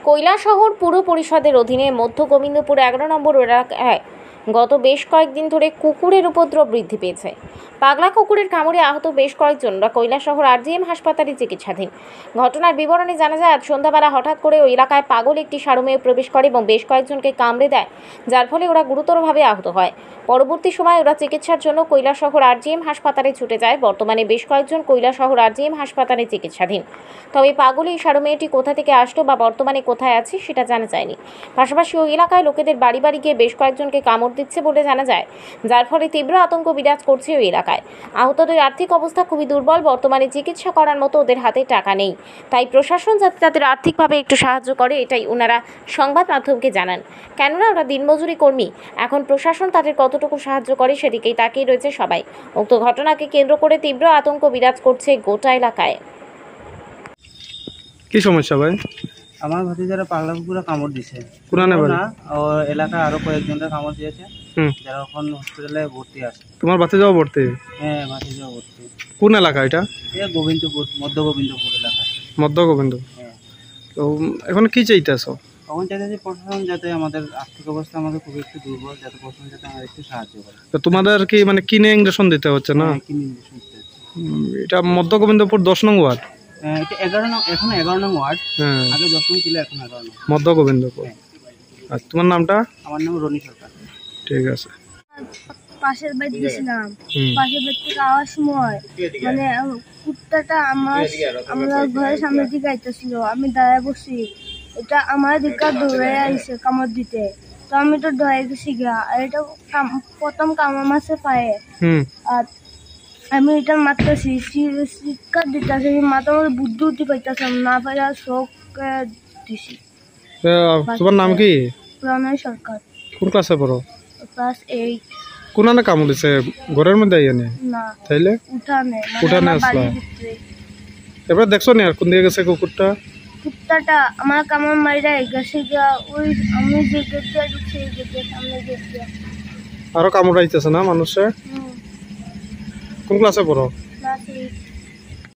কৈলাসহর পুর পরিষদের অধীনে মধ্য গোবিন্দপুর 11 নম্বর এলাকায় গত বেশ কয়েকদিন ধরে কুকুরের উপদ্রব বৃদ্ধি পেয়েছে। পাগলা কুকুরের কামড়ে আহত বেশ কয়েকজন কৈলাসহর আরজিএম হাসপাতালে চিকিৎসাধীন। ঘটনার বিবরণে জানা যায়, আজ সন্ধ্যাবেলা হঠাৎ করে ওই এলাকায় পাগল একটি সারমেয় প্রবেশ করে এবং বেশ কয়েকজনকে কামড়ে দেয়, যার ফলে ওরা গুরুতরভাবে আহত হয়। পরবর্তী সময় ওরা চিকিৎসার জন্য কৈলাসহর আরজিএম হাসপাতালে ছুটে যায়। বর্তমানে বেশ কয়েকজন কৈলাসহর আরজিএম হাসপাতালে চিকিৎসাধীন। তবে পাগল এই সারমেয়টি কোথা থেকে আসলো বা বর্তমানে কোথায় আছে সেটা জানা যায়নি। পাশাপাশি ওই এলাকায় লোকেদের বাড়ি বাড়ি গিয়ে বেশ কয়েকজনকে কামড় দিচ্ছে বলে জানা যায়, যার ফলে তীব্র আতঙ্ক বিরাজ করছে ওই এলাকায়। আহতদের আর্থিক অবস্থা খুবই দুর্বল। বর্তমানে চিকিৎসা করার মতো ওদের হাতে টাকা নেই, তাই প্রশাসন যাতে তাদের আর্থিকভাবে একটু সাহায্য করে, এটাই ওনারা সংবাদ মাধ্যমকে জানান। কেননা ওরা দিনমজুরি কর্মী, এখন প্রশাসন তাদের কতটুকু সাহায্য করে সেদিকেই তাকিয়ে রয়েছে সবাই। উক্ত ঘটনাকে কেন্দ্র করে তীব্র আতঙ্ক বিরাজ করছে গোটা এলাকায়। কি সমস্যা ভাই? আমার ভাতিজারা পাগলা কুকুরে কামড় দিছে কোরআনে বাড়ি না, ও এলাকায় আরো কয়েকজনের কামড় দিয়েছে, যারা এখন হসপিটালে ভর্তি আছে। তোমার ভাতিজাও ভর্তি? হ্যাঁ, ভাতিজাও ভর্তি। কোন এলাকা এটা? গোবিন্দপুর, মধ্য গোবিন্দপুর এলাকা। মধ্য গোবিন্দপুর। হ্যাঁ। তো এখন কি চাইতেছো? তখন চাইতেছি প্রশাসন যাতে, আমাদের আর্থিক অবস্থা আমাদের খুব একটু দুর্বল, যাতে প্রশাসন যাতে আমাদের একটু সাহায্য করে। তো তোমাদের কি মানে কিনে ইঞ্জেকশন দিতে হচ্ছে না? কি নির্দেশন দিতে হচ্ছে? এটা মধ্য গোবিন্দপুর 10 নং ওয়ার্ড। এটা 11 নং, এখন 11 নং ওয়ার্ড। হ্যাঁ, আগে 10 নং ছিল, এখন 11 নং। মধ্য গোবিন্দপুর। আর তোমার নামটা? আমার নাম রনি সরকার। ঠিক আছে। পাশের বাড়ি গেছিলাম, পাশের বাড়ি থেকে আওয়ার সময় মানে কুত্তাটা আমার ঘরের সামনে দিকে আইতেছিল। আমি দাঁড়ায় বসছি, এটা আমার দিকে দৌড়ে আইছে কামড় দিতে। তো আমি তো ডরে গেছি গিয়া, আর এটা প্রথম কামড় মারছে পায়ে। আর আমি এটা মারতেছি, চিৎকার দিতেছি, মাথা মধ্যে বুদ্ধি উঠতে পাইতেছিলাম না, পাইলে শোক দিছি। তোমার নাম কি? প্রণয় সরকার। কোন ক্লাসে পড়ো? ক্লাস 8। কোনানে কামড় দিছে? ঘরের মধ্যে আইয়ানে? না, তাইলে উঠানে আসলা? এবার দেখছো নি আর কোন দিকে গেছে কুকুরটা? কুত্তাটা আমার কামড় মাইরা গেছে গিয়া, ওই আমি যে গেটে ঢুকছি এই গেটের সামনে গেছে। আরো কামড় আইতেছে না মানুষে? কোন ক্লাসে পড়ো? ক্লাস 8।